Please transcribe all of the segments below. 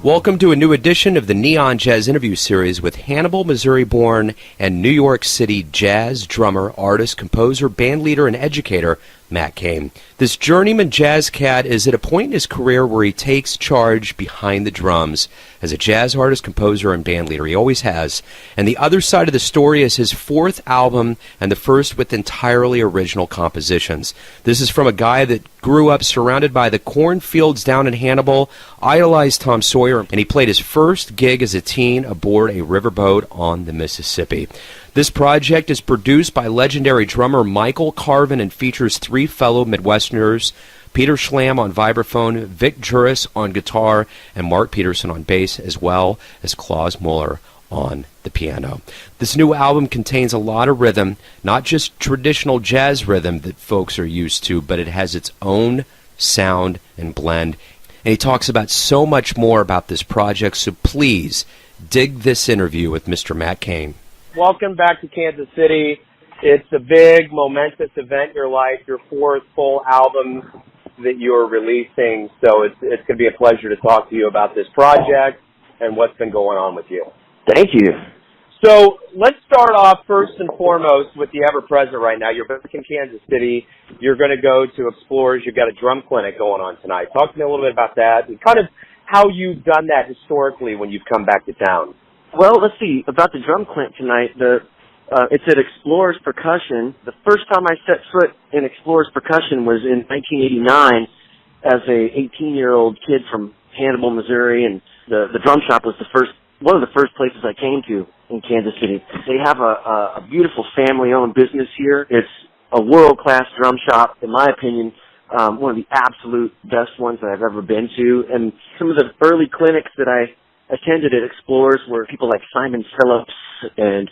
Welcome to a new edition of the Neon Jazz interview series with Hannibal, Missouri-born and New York City jazz drummer, artist, composer, bandleader, and educator, Matt Kane. This journeyman jazz cat is at a point in his career where he takes charge behind the drums. As a jazz artist, composer, and bandleader, he always has. And the other side of the story is his fourth album and the first with entirely original compositions. This is from a guy that grew up surrounded by the cornfields down in Hannibal, idolized Tom Sawyer, and he played his first gig as a teen aboard a riverboat on the Mississippi. This project is produced by legendary drummer Michael Carvin and features three fellow Midwesterners, Peter Schlamb on vibraphone, Vic Jerus on guitar, and Mark Peterson on bass, as well as Klaus Mueller on the piano. This new album contains a lot of rhythm, not just traditional jazz rhythm that folks are used to, but it has its own sound and blend. And he talks about so much more about this project, so please dig this interview with Mr. Matt Kane. Welcome back to Kansas City. It's a big, momentous event in your life, your fourth full album that you're releasing. So it's going to be a pleasure to talk to you about this project and what's been going on with you. Thank you. So let's start off first and foremost with the ever-present right now. You're back in Kansas City. You're going to go to Explorers. You've got a drum clinic going on tonight. Talk to me a little bit about that and kind of how you've done that historically when you've come back to town. Well, let's see. About the drum clinic tonight, it's at Explorers Percussion. The first time I set foot in Explorers Percussion was in 1989 as a 18-year-old kid from Hannibal, Missouri, and the drum shop was one of the first places I came to in Kansas City. They have a beautiful family-owned business here. It's a world-class drum shop, in my opinion, one of the absolute best ones that I've ever been to. And some of the early clinics that I attended at Explorers were people like Simon Phillips and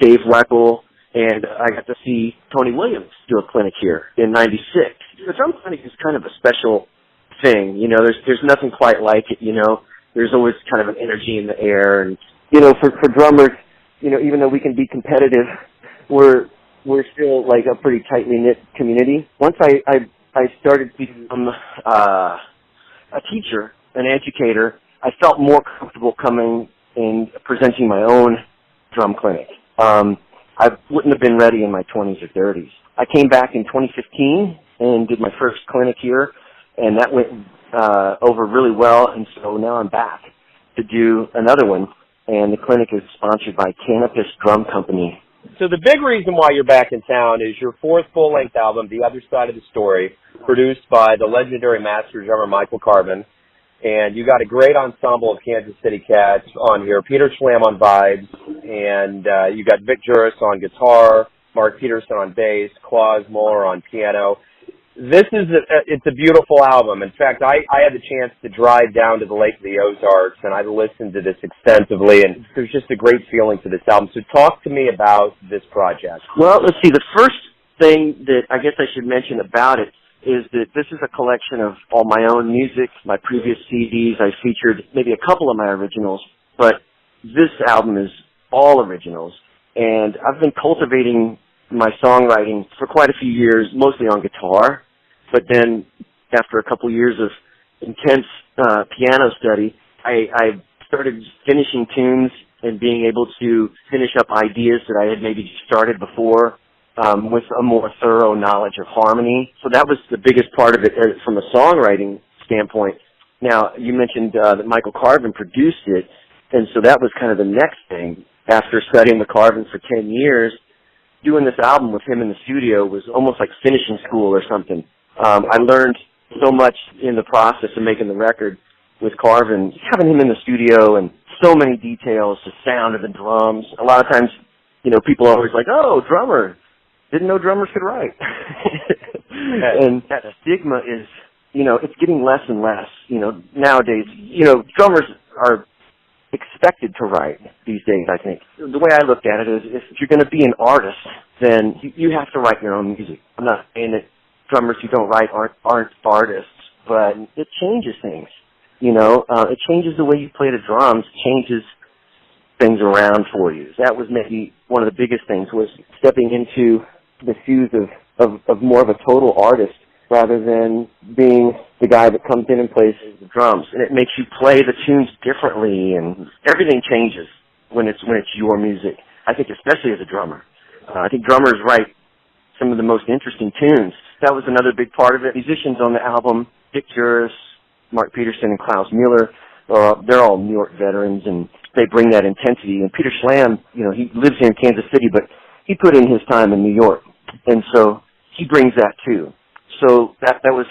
Dave Weckl, and I got to see Tony Williams do a clinic here in '96. The drum clinic is kind of a special thing, you know. There's nothing quite like it, you know. There's always kind of an energy in the air, and you know, for drummers, you know, even though we can be competitive, we're still like a pretty tightly knit community. Once I started to become a teacher, an educator, I felt more comfortable coming and presenting my own drum clinic. I wouldn't have been ready in my 20s or 30s. I came back in 2015 and did my first clinic here, and that went over really well, and so now I'm back to do another one, and the clinic is sponsored by Canopus Drum Company. So the big reason why you're back in town is your fourth full-length album, The Other Side of the Story, produced by the legendary master drummer Michael Carvin. And you got a great ensemble of Kansas City cats on here. Peter Schlamb on vibes, and you got Vic Jerus on guitar, Mark Peterson on bass, Klaus Mueller on piano. This is it's a beautiful album. In fact, I had the chance to drive down to the Lake of the Ozarks, and I listened to this extensively, and there's just a great feeling to this album. So talk to me about this project. Well, let's see. The first thing that I guess I should mention about it is that this is a collection of all my own music, my previous CDs. I featured maybe a couple of my originals, but this album is all originals. And I've been cultivating my songwriting for quite a few years, mostly on guitar. But then after a couple years of intense piano study, I started finishing tunes and being able to finish up ideas that I had maybe started before, with a more thorough knowledge of harmony. So that was the biggest part of it from a songwriting standpoint. Now, you mentioned that Michael Carvin produced it, and so that was kind of the next thing. After studying with Carvin for 10 years, doing this album with him in the studio was almost like finishing school or something. I learned so much in the process of making the record with Carvin, having him in the studio and so many details, the sound of the drums. A lot of times, you know, people are always like, oh, drummer. Didn't know drummers could write. And that stigma is, you know, it's getting less and less. You know, nowadays, you know, drummers are expected to write these days, I think. The way I looked at it is if you're going to be an artist, then you have to write your own music. I'm not saying that drummers who don't write aren't artists, but it changes things. You know, it changes the way you play the drums, changes things around for you. That was maybe one of the biggest things, was stepping into the shoes of more of a total artist rather than being the guy that comes in and plays the drums, and it makes you play the tunes differently, and everything changes when it's your music. I think especially as a drummer. I think drummers write some of the most interesting tunes. That was another big part of it. Musicians on the album, Vic Jerus, Mark Peterson, and Klaus Mueller, they're all New York veterans, and they bring that intensity. And Peter Schlamb, he lives here in Kansas City, but he put in his time in New York, and so he brings that too. So that was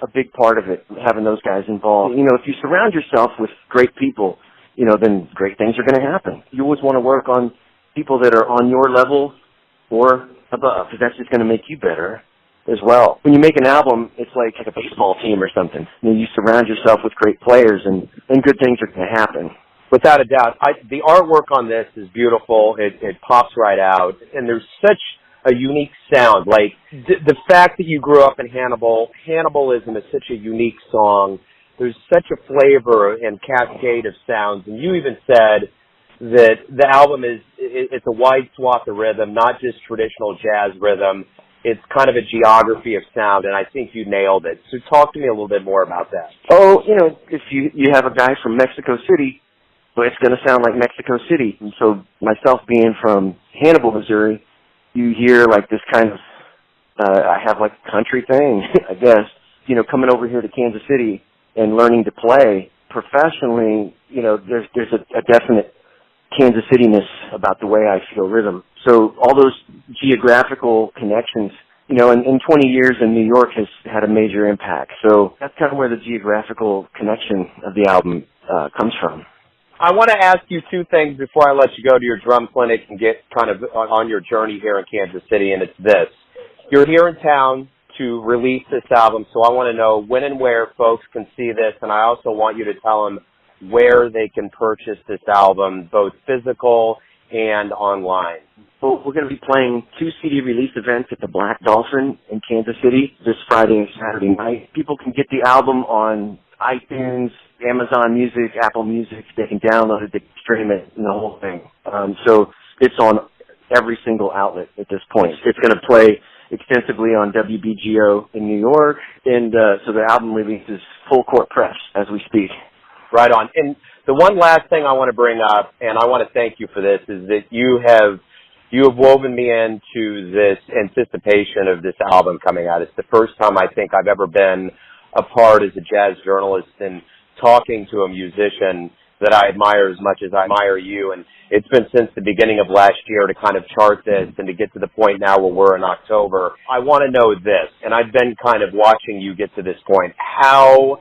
a big part of it, having those guys involved. If you surround yourself with great people, then great things are going to happen. You always want to work on people that are on your level or above, because that's just going to make you better as well. When you make an album, it's like a baseball team or something. You surround yourself with great players, and good things are going to happen. Without a doubt. The artwork on this is beautiful. It pops right out, and there's such a unique sound. Like, the fact that you grew up in Hannibal, Hannibalism is such a unique song. There's such a flavor and cascade of sounds, and you even said that the album it's a wide swath of rhythm, not just traditional jazz rhythm. It's kind of a geography of sound, and I think you nailed it. So talk to me a little bit more about that. Oh, if you have a guy from Mexico City, well, it's going to sound like Mexico City. And so myself being from Hannibal, Missouri, you hear like this kind of, I have like a country thing, I guess, coming over here to Kansas City and learning to play professionally, there's a definite Kansas City-ness about the way I feel rhythm. So all those geographical connections, and 20 years in New York has had a major impact. So that's kind of where the geographical connection of the album comes from. I want to ask you two things before I let you go to your drum clinic and get kind of on your journey here in Kansas City, and it's this. You're here in town to release this album, so I want to know when and where folks can see this, and I also want you to tell them where they can purchase this album, both physical and online. Well, we're going to be playing 2 CD release events at the Black Dolphin in Kansas City this Friday and Saturday night. People can get the album on iTunes, Amazon Music, Apple Music. They can download it, they can stream it, and the whole thing. So it's on every single outlet at this point. It's going to play extensively on WBGO in New York, and so the album release is full court press as we speak. Right on. And the one last thing I want to bring up, and I want to thank you for this, is that you have woven me into this anticipation of this album coming out. It's the first time I think I've ever been a part as a jazz journalist and talking to a musician that I admire as much as I admire you. And it's been since the beginning of last year to kind of chart this and to get to the point now where we're in October. I want to know this, and I've been kind of watching you get to this point. How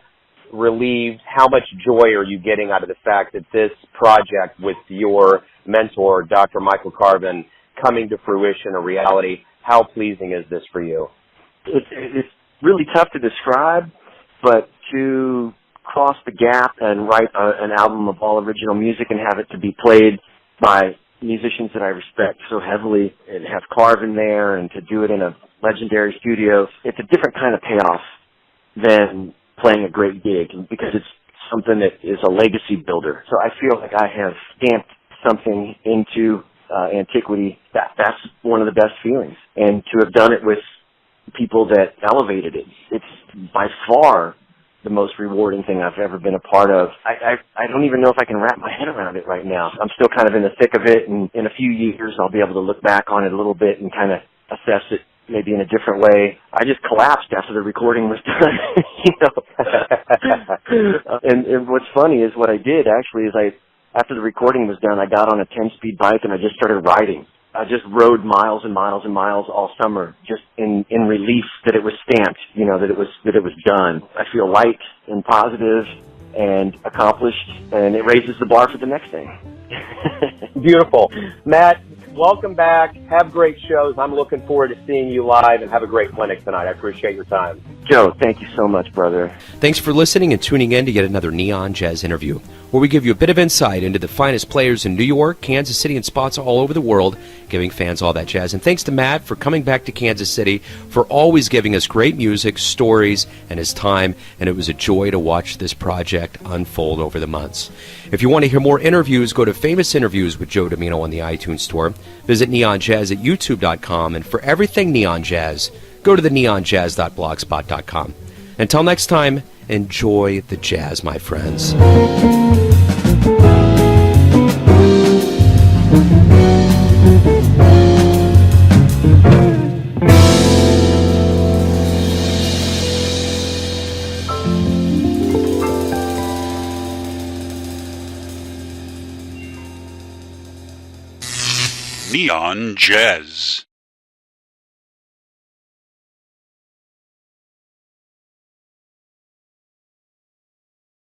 relieved, how much joy are you getting out of the fact that this project with your mentor, Dr. Michael Carvin, coming to fruition, a reality? How pleasing is this for you? It's really tough to describe, but to cross the gap and write an album of all original music and have it to be played by musicians that I respect so heavily and have Carvin there and to do it in a legendary studio, it's a different kind of payoff than playing a great gig because it's something that is a legacy builder. So I feel like I have stamped something into antiquity. That's one of the best feelings. And to have done it with people that elevated it, it's by far the most rewarding thing I've ever been a part of. I don't even know if I can wrap my head around it right now. I'm still kind of in the thick of it, and in a few years I'll be able to look back on it a little bit and kind of assess it maybe in a different way. I just collapsed after the recording was done, and what's funny is what I did actually is after the recording was done, I got on a 10-speed bike and I just started riding. I just rode miles and miles and miles all summer, just in relief that it was stamped, that it was done. I feel light and positive and accomplished, and it raises the bar for the next thing. Beautiful. Matt, welcome back. Have great shows. I'm looking forward to seeing you live, and have a great clinic tonight. I appreciate your time. Joe, thank you so much, brother. Thanks for listening and tuning in to yet another Neon Jazz interview, where we give you a bit of insight into the finest players in New York, Kansas City, and spots all over the world, giving fans all that jazz. And thanks to Matt for coming back to Kansas City, for always giving us great music, stories, and his time. And it was a joy to watch this project unfold over the months. If you want to hear more interviews, go to Famous Interviews with Joe Domino on the iTunes Store. Visit Neon Jazz at YouTube.com. And for everything Neon Jazz, go to the neonjazz.blogspot.com. Until next time, Enjoy the jazz, my friends. Neon Jazz.